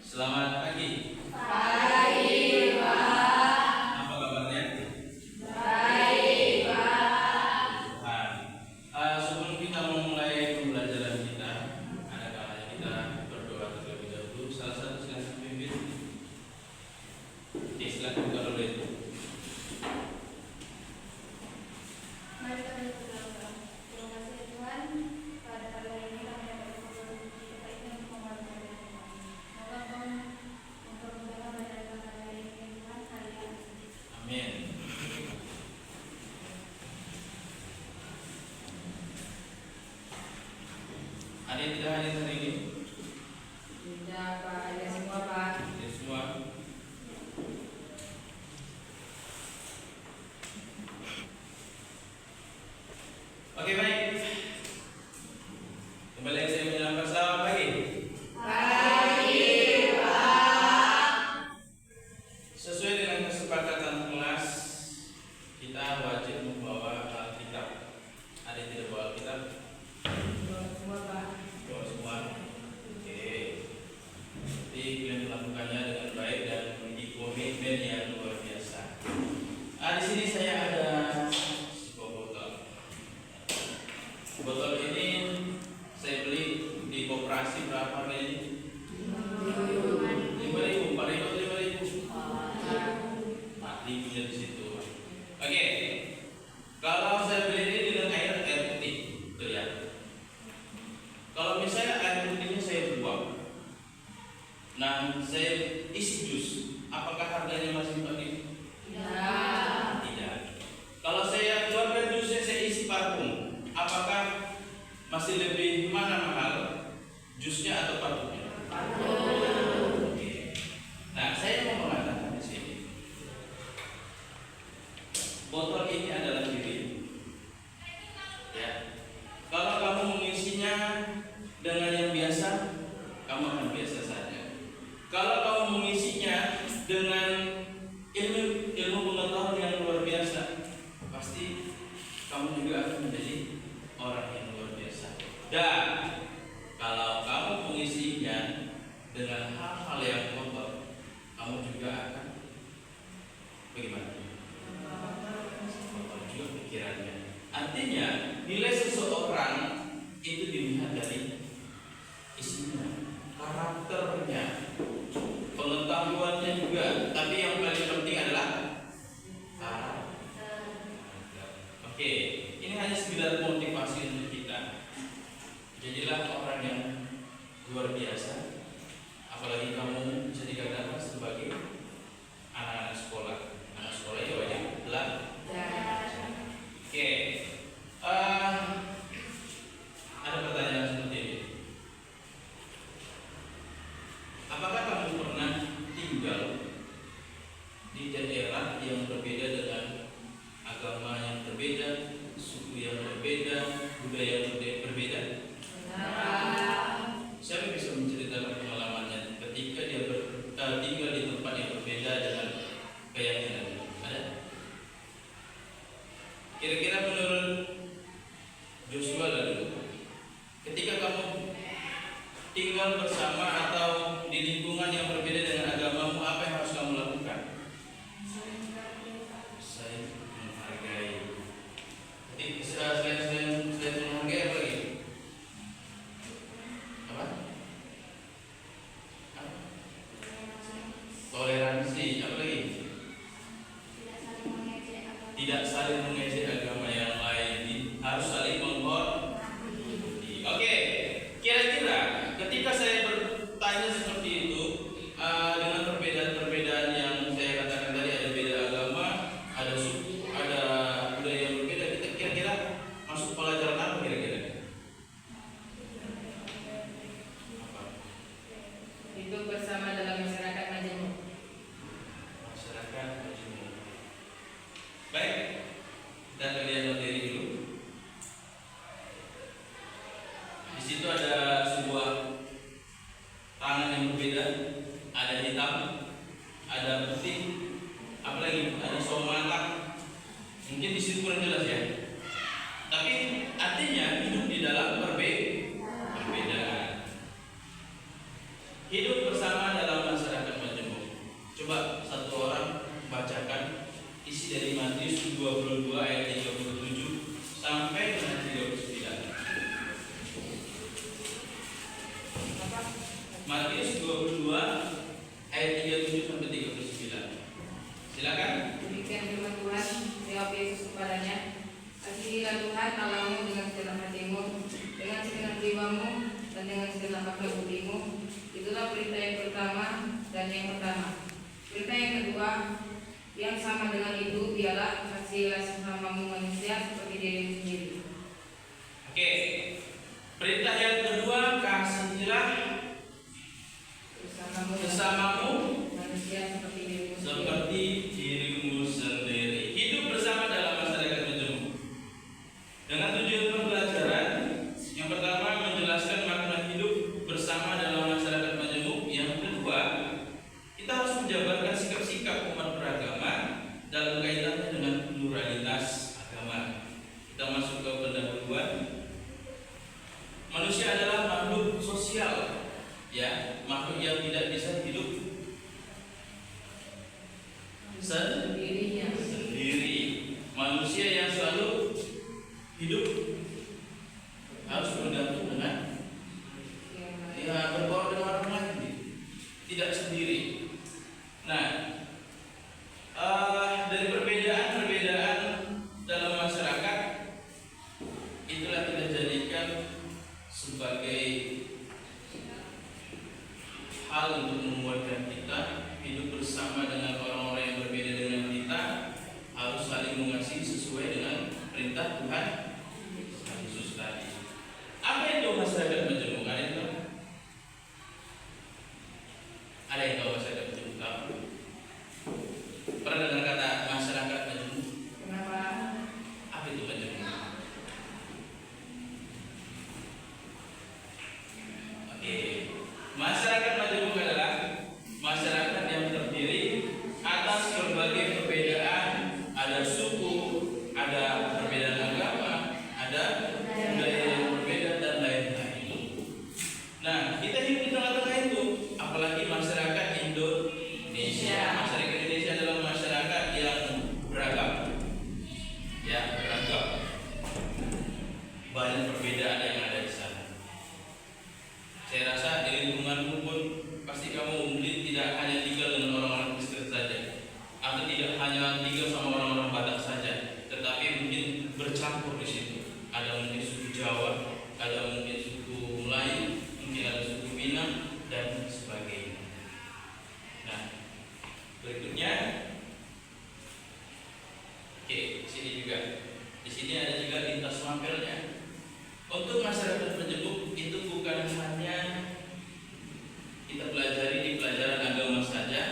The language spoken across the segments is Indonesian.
Selamat pagi. Pagi, Pak. Apa kabarnya? Baik, Pak. Tuhan. Sebelum kita memulai pembelajaran kita, ada kalanya kita berdoa terlebih dahulu. Salah satu silakan pimpin. Silakan buka dulu itu. Mari kita berdoa. Terima kasih Tuhan, pada pagi hari ini kami dapat berkumpul di tempat ini untuk mengucapkan Tuhan. Semoga Tuhan mempermudah bacaan kami hari ini Tuhan. Haleluya. Amin. Ada yang tidak hadir hari ini? Tidak, Pak. Ada semua, Pak. Ya semua. Oke, baik. Kembali lagi saya menyampaikan selamat pagi. Pagi, Pak. Sesuai dengan kesepakatan kelas, kita wajib membawa Alkitab. Ada yang tidak bawa Alkitab? Semua, Pak. Bawa semua. Oke. Jadi kalian melakukannya dengan baik dan memiliki komitmen yang luar biasa. Di sini saya ada sebuah botol. Botol ini saya beli di koperasi berapa harganya? 5.000, 4.000, 5.000. 4.000 di situ. Oke. Kalau saya beli ini dengan air putih, betul ya? Kalau misalnya air putihnya saya buang, nah saya isi jus, apakah harganya masih 4.000? Tidak. Kalau saya keluarkan jusnya saya isi parfum, apakah masih lebih mana mahal, jusnya atau parfumnya? Oke. Nah, saya mau mengatakan di sini, botol ini adalah diri. Ya. Kalau kamu mengisinya dengan yang biasa, kamu akan biasa saja. Kalau kamu mengisinya dengan ilmu pengetahuan yang luar biasa, pasti kamu juga akan menjadi orang yang luar biasa. Dan kalau kamu mengisinya dengan hal-hal yang kotor, kamu juga akan bagaimana? Kotor juga pikirannya. Artinya nilai seseorang itu dilihat dari isinya, karakternya, pengetahuannya juga. Tapi yang paling penting adalah karakter. Oke, ini hanya sekedar motivasi untuk kita. Jadilah orang yang luar biasa. Apalagi kamu bisa dikatakan sebagai anak-anak sekolah. Anak sekolah itu wajib belajar. Oke. Ada pertanyaan seperti ini. Apakah kamu pernah tinggal di daerah yang berbeda dengan agama yang berbeda, suku yang berbeda, budaya yang berbeda? Siapa bisa menceritakan pengalamannya ketika dia tinggal di tempat yang berbeda dengan keyakinannya? Ada? Kira-kira menurut Joshua lalu, ketika kamu tinggal bersama atau di lingkungan yang berbeda dengan agamamu, apa yang harus kamu lakukan? Saya menghargai. Jadi selain menghargai apa lagi? Apa? Toleransi. Apa lagi? Tidak saling mengejek agama yang lain. Harus saling menghormati. Oke. Kira-kira ketika saya bertanya seperti itu, dengan perbedaan-perbedaan yang saya katakan tadi, ada beda agama, ada suku, ada budaya yang berbeda, kita kira-kira masuk pelajaran apa kira-kira? Apa? Hidup bersama dalam masyarakat majemuk. Masyarakat majemuk. Baik, kita lihat materi dulu. Di situ ada sebuah tangan yang berbeda, ada hitam, ada putih, apalagi ada somatak. Mungkin di situ kurang jelas ya. Tapi artinya hidup di dalam perbedaan. Hidup bersama dalam 22 ayat 37 sampai dengan 39. Apa? Matius 22 ayat 37 sampai 39. Silakan. Demikian firman Tuhan. Jawab Yesus kepadanya, "Kasihilah Tuhan Allahmu dengan segenap hatimu, dengan segenap jiwamu, dan dengan segenap akal budimu." Itulah perintah yang pertama dan yang pertama. Perintah yang kedua yang sama dengan itu ialah, "Kasihilah sesamamu manusia seperti dirimu sendiri." Oke. Perintah yang kedua, kasihilah sesamamu manusia seperti dirimu sendiri. seperti dirimu sendiri. Hidup bersama dalam masyarakat majemuk. Dengan tujuan pembelajaran, yang pertama menjelaskan makna hidup bersama dalam masyarakat majemuk. Yang kedua, kita harus menjabarkan sikap-sikap umat beragama dalam kaitannya dengan pluralitas agama. Kita masuk ke pendahuluan. Manusia adalah makhluk sosial, ya, makhluk yang tidak bisa hidup Sendirinya. sendiri. Manusia yang selalu hidup harus bergantung dengan, ya, berbaur dengan orang lain, tidak sendiri. Nah, dari perbedaan-perbedaan dalam masyarakat, itulah kita jadikan sebagai hal untuk menguatkan kita hidup bersama dengan orang-orang yang berbeda dengan kita, harus saling mengasihi sesuai dengan perintah Tuhan Yesus tadi. Apa itu masyarakat majemuk? Ada yang tahu? Ada yang tahu masyarakat majemuk? Tahu? Pernah dengar kata masyarakat majemuk? Kenapa? Apa itu majemuk? Oke. Masyarakat majemuk adalah masyarakat yang terdiri atas berbagai perbedaan, ada suku, ada perbedaan agama, ada budaya yang berbeda dan lain-lain. Nah, kita hidup di tengah-tengah itu, apalagi masyarakat Indonesia. Masyarakat Indonesia adalah masyarakat yang beragam, ya, beragam. Banyak perbedaan yang ada di sana. Saya rasa di lingkunganmu pun pasti kamu mungkin tidak hanya tinggal dengan orang-orang Kristen saja, atau tidak hanya tinggal sama orang-orang Batak saja, tetapi mungkin bercampur di situ. Ada mungkin suku Jawa, ada mungkin suku Melayu, mungkin ada suku Minang dan sebagainya. Nah, berikutnya, oke, sini juga. Di sini ada juga lintas mampirnya. Untuk masyarakat majemuk itu bukan hanya kita pelajari di pelajaran agama saja,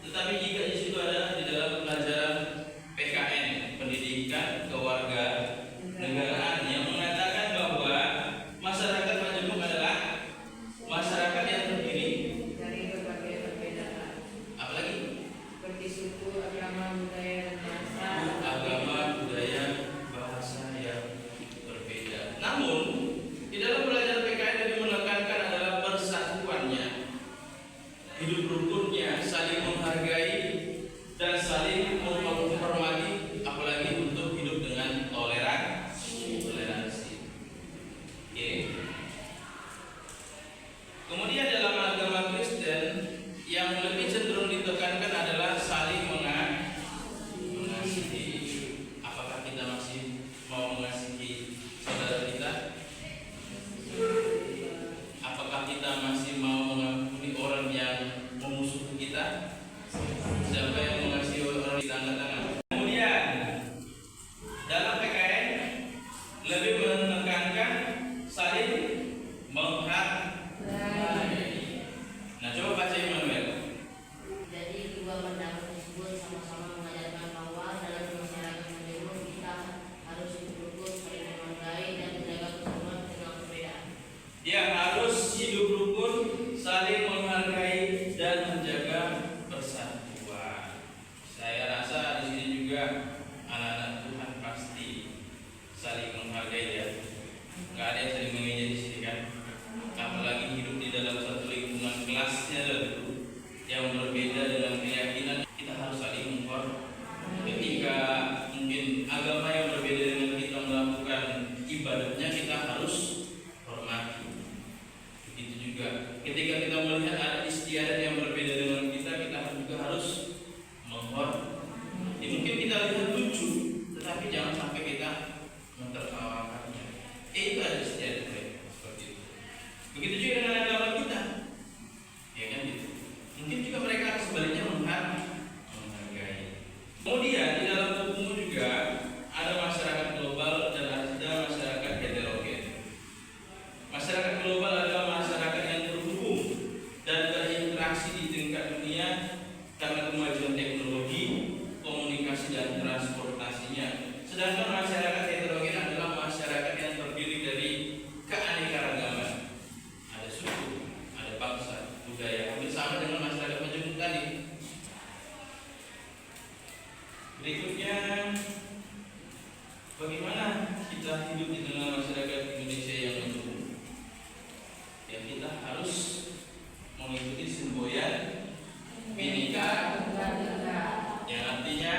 tetapi jika di situ ada di dalam pelajaran PKN, pendidikan kewarganegaraan, yang mengatakan bahwa masyarakat majemuk adalah masyarakat yang terdiri Dari berbagai perbedaan, apalagi seperti suku, agama, budaya, dan bahasa. agama, budaya, bahasa yang berbeda. Namun di dalam pelajaran PKN lebih menekankan adalah persatuannya, hidup rukunnya, saling menghargai dan saling menghormati, apalagi untuk hidup dengan toleransi. Oke. Kemudian dalam agama Kristen yang lebih cenderung ditekankan adalah saling mengasihi. Apakah kita masih mau mengasihi saudara kita? Apakah kita masih mau mengampuni orang yang memusuhi kita? Siapa yang mengasihi orang di tangga-tangga? Kemudian dalam PKN lebih menekankan saling menghargai. Nah, coba baca Immanuel. Jadi kedua pendapat tersebut sama-sama mengajarkan bahwa dalam masyarakat majemuk kita harus hidup rukun, saling menghargai dan menjaga persatuan di tengah perbedaan. Dia harus hidup rukun, saling menghargai dan menjaga persatuan. Saya rasa di sini juga anak-anak Tuhan pasti saling menghargai, ya. Nggak ada yang saling mengejek di sini, kan? Apalagi hidup di dalam satu lingkungan kelasnya yang berbeda dengan keyakinan, kita harus saling menghormati. Ketika mungkin agama yang berbeda dengan kita melakukan ibadahnya, kita harus hormati. Begitu juga ketika kita melihat ada istiadat yang berbeda dengan kita juga harus menghormati. Mungkin kita lihat lucu, tetapi jangan sampai kita mentertawakannya. Itu ada istiadat mereka seperti itu. Begitu juga dengan agama kita, ya kan gitu. Mungkin juga mereka sebaliknya menghargai. Kemudian di dalam tubuhmu juga ada masyarakat global dan ada masyarakat heterogen. Masyarakat global adalah masyarakat yang terhubung dan berinteraksi di tingkat dunia karena kemajuan teknologi, komunikasi dan transportasinya. Sedangkan masyarakat heterogen adalah masyarakat yang terdiri dari keanekaragaman. Ada suku, ada bangsa, budaya, hampir sama dengan masyarakat majemuk tadi. Berikutnya, bagaimana kita hidup di tengah masyarakat Indonesia yang majemuk? Ya, kita harus mengikuti semboyan Bhinneka, yang artinya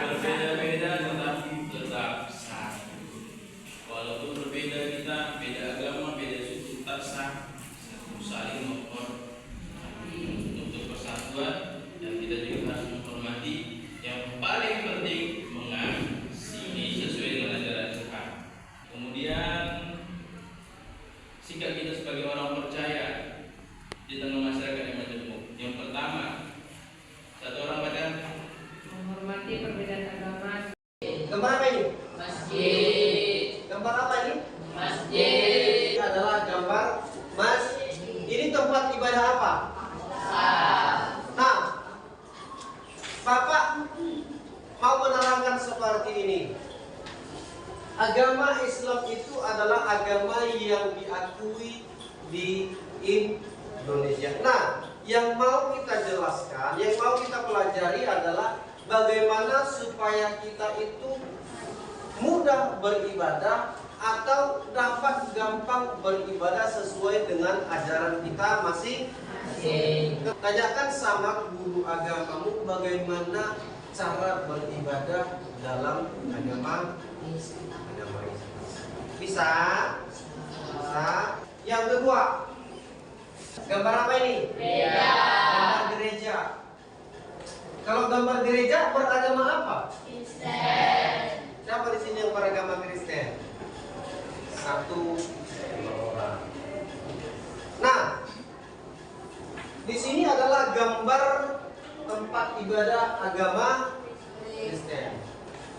berbeda-beda tetapi tetap satu. Walaupun berbeda kita, beda agama, beda suku, tetap satu, saling menghormati untuk persatuan. Dan kita juga harus menghormati. Yang paling penting mengasihi sesuai dengan ajaran Tuhan. Kemudian sikap kita sebagai orang percaya di tengah masyarakat yang majemuk. Yang pertama, satu orang baca, menghormati perbedaan agama. Gambar apa ini? Masjid. Gambar apa ini? Masjid. Ini adalah gambar masjid. Ini tempat ibadah apa? Nah, Bapak mau menerangkan seperti ini. Agama Islam itu adalah agama yang diakui di Indonesia. Nah, yang mau kita jelaskan, yang mau kita pelajari adalah bagaimana supaya kita itu mudah beribadah atau dapat gampang beribadah sesuai dengan ajaran kita masing-masing. Tanyakan sama guru agamamu bagaimana cara beribadah dalam agama Islam. Bisa? Bisa. Yang kedua, gambar apa ini? Gambar gereja. Kalau gambar gereja beragama apa? Kristen. Siapa di sini yang beragama Kristen? Satu orang. Nah, di sini adalah gambar tempat ibadah agama Kristen.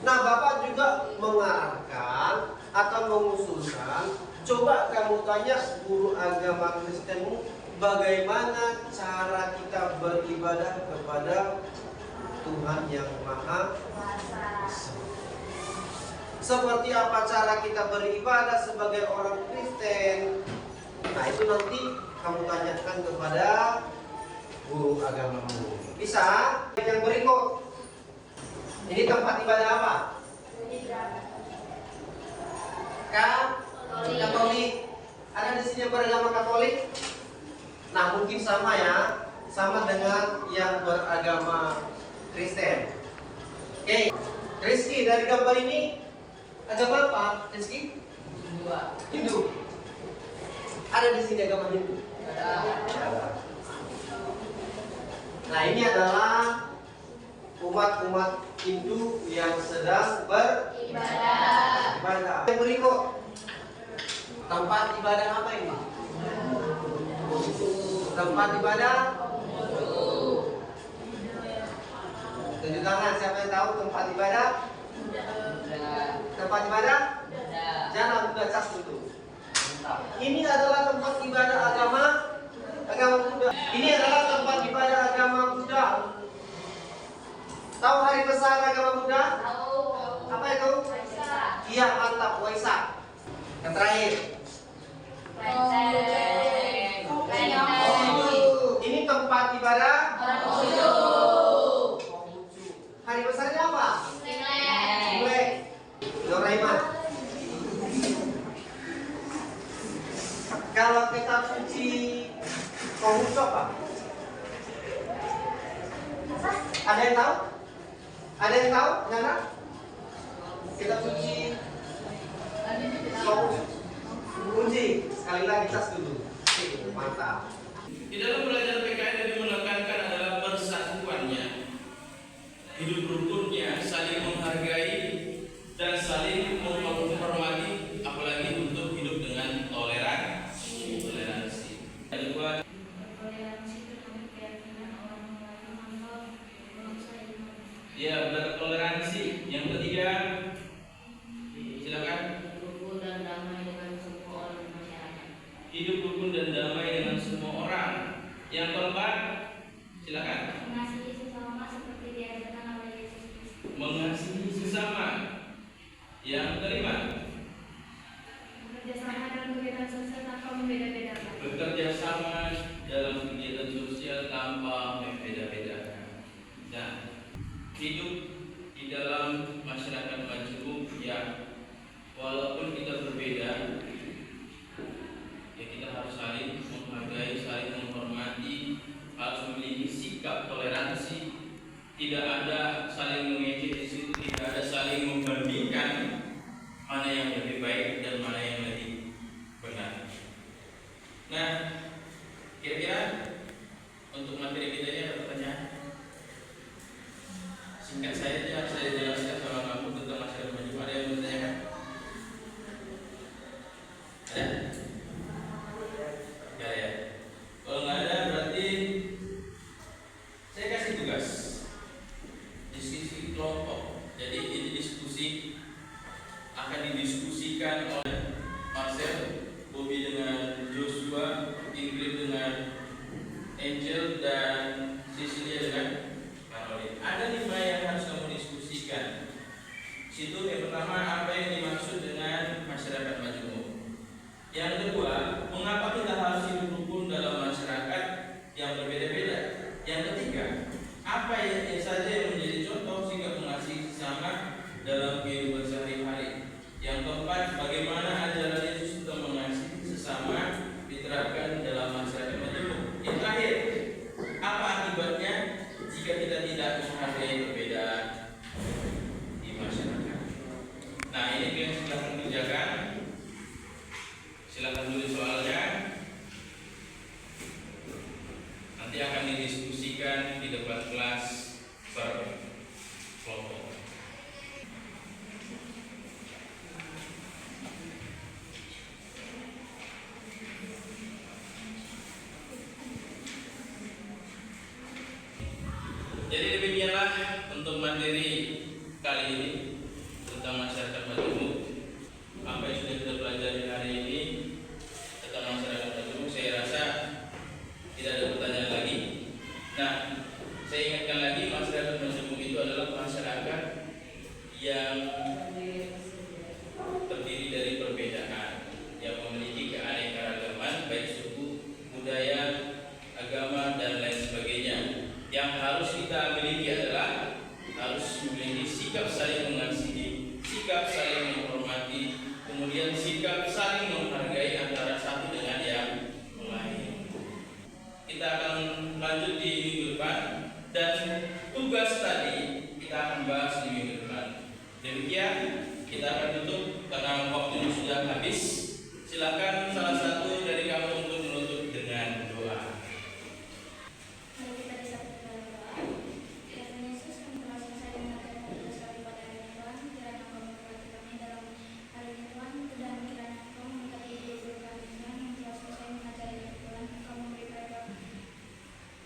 Nah, Bapak juga mengarahkan atau mengusulkan, coba kamu tanya guru agama Kristenmu bagaimana cara kita beribadah kepada Tuhan yang Maha Esa. Seperti apa cara kita beribadah sebagai orang Kristen? Nah, itu nanti kamu tanyakan kepada guru agamamu. Bisa? Yang berikut. Ini tempat ibadah apa? Katolik. Ada di sini yang beragama Katolik? Nah, mungkin sama ya, sama dengan yang beragama Kristen. Oke, Rizky, dari gambar ini agama apa, Rizky? Hindu. Ada di sini agama Hindu? Ada. Nah, ini adalah umat-umat Hindu yang sedang beribadah. Yang berikut, tempat ibadah apa ini? Tempat ibadah? Tunjuk tangan, siapa yang tahu tempat ibadah? Tempat ibadah? Jangan Buddha cas dulu. Ini adalah tempat ibadah agama Buddha. Ini adalah tempat ibadah agama Buddha. Tahu hari besar agama Buddha? Apa itu? Iya, mantap, Waisak. Yang terakhir. Ini tempat ibadah Konghucu. Hari besarnya apa? Imlek. Doraemon. Kalau kita suci Konghucu apa? Ada yang tahu? Ada yang tahu? Nana? Kita kunci. Kunci. Sekali lagi tas dulu. Mantap. Di dalam belajar PKN lebih menekankan adalah persatuannya, hidup rukunnya, saling menghargai dan saling menghormati, apalagi untuk hidup dengan toleransi. Yang kedua, Toleransi terhadap keyakinan orang lain atau bangsa ini. ya bertoleransi. Yang ketiga, silakan. rukun dan damai dengan semua orang di masyarakat. Hidup rukun dan damai dengan semua orang. Yang keempat, silakan. Mengasihi sesama seperti diajarkan oleh Yesus Kristus. Mengasihi sesama. Yang kelima, Bekerja sama dalam kegiatan sosial tanpa membeda-bedakan. bekerja sama dalam kegiatan sosial tanpa membeda-bedakan. Nah, hidup di dalam masyarakat majemuk yang walaupun kita berbeda, ya kita harus saling menghargai, saling menghormati, harus memiliki sikap toleransi. Tidak ada saling mengejek di situ, tidak ada saling membandingkan mana yang lebih baik dan mana yang lebih benar. Nah, kira-kira untuk materi kita ini ada pertanyaan? Singkat saja saya jelaskan sama kamu tentang masyarakat majemuk. Ada yang bertanyakan? Ada? Enggak ya? Kalau nggak ada berarti saya kasih tugas diskusi kelompok. Jadi ini diskusi akan didiskusikan oleh Marcel, Bobby dengan Joshua, Ingrid dengan Angel, dan Cecilia dengan Caroline. Ada 5 yang harus kamu diskusikan. Situ yang pertama, apa yang dimaksud dengan masyarakat majemuk. Yang kedua, mengapa kita harus hidup rukun dalam masyarakat yang berbeda-beda. Yang ketiga, apa yang saja yang menjadi contoh sikap mengasihi sesama dalam kehidupan sehari-hari. Yang keempat, bagaimana ajaran Yesus tentang mengasihi sesama diterapkan dalam masyarakat majemuk. Yang terakhir, apa akibatnya jika kita tidak menghargai perbedaan di masyarakat. Nah, ini yang silakan kerjakan. Silakan tulis soalnya. Nanti akan didiskusikan di depan kelas per kelompok. Jadi demikianlah untuk materi kali ini tentang masyarakat majemuk. Apa yang sudah kita pelajari hari ini tentang masyarakat majemuk, saya rasa tidak ada pertanyaan lagi. Nah, saya ingatkan lagi, masyarakat majemuk itu adalah masyarakat yang terdiri dari perbedaan, yang memiliki keanekaragaman baik suku, budaya, agama, dan lain sebagainya. Yang harus kita miliki adalah harus memiliki sikap saling mengasihi, sikap saling menghormati, kemudian sikap saling menghargai antara satu dengan yang lain. Kita akan lanjut di minggu depan, dan tugas tadi kita akan bahas di minggu depan. Demikian, kita akan tutup karena waktunya sudah habis. Silakan salah satu dari kamu untuk menutup dengan doa. Mari kita disatukan dalam doa. Ya Tuhan Yesus, kami telah selesai mengajarkan tugas kami pada hari ini Tuhan. Kiranya Engkau memberkati kami dalam hari ini Tuhan, dan kiranya Engkau memberkati guru-guru kami Tuhan yang telah selesai mengajari kami Tuhan. Engkau memberi mereka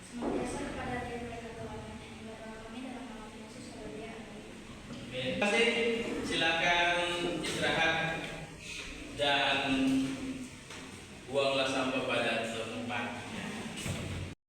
senantiasa kepada diri mereka Tuhan. Yang berdoa kami dalam nama Tuhan Yesus, haleluya. Amin. Terima kasih. Silakan.